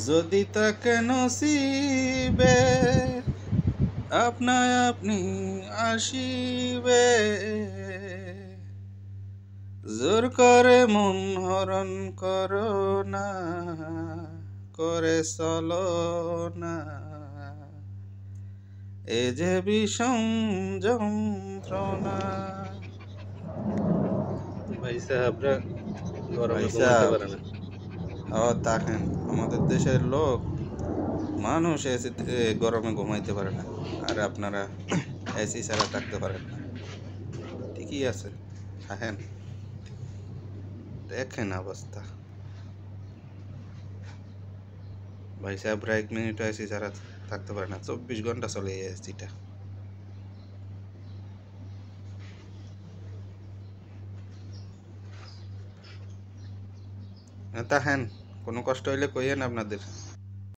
যদি তাকে নসিবে আপনায় আপনি আসিবে, জোর করে মন হরণ করো না, করে চলো না, এ যে বিষম যন্ত্রণা। ভাই সাহেবরা ভাই গরমে ঘুমাইতে সাহেব, পারে না। দেখেন আমাদের দেশের লোক মানুষ এসিতে গরমে ঘুমাইতে পারে না, আর আপনারা এসি ছাড়া থাকতে পারেন না। ঠিকই আছে, থাকেন, দেখেন অবস্থা। ভাই সাহেবরা 1 মিনিটও এসি ছাড়া থাকতে পারে না, 24 ঘন্টা চলে এই এসিটা। তাহেন, কোনো কষ্ট হইলে কইয়েন আপনাদের।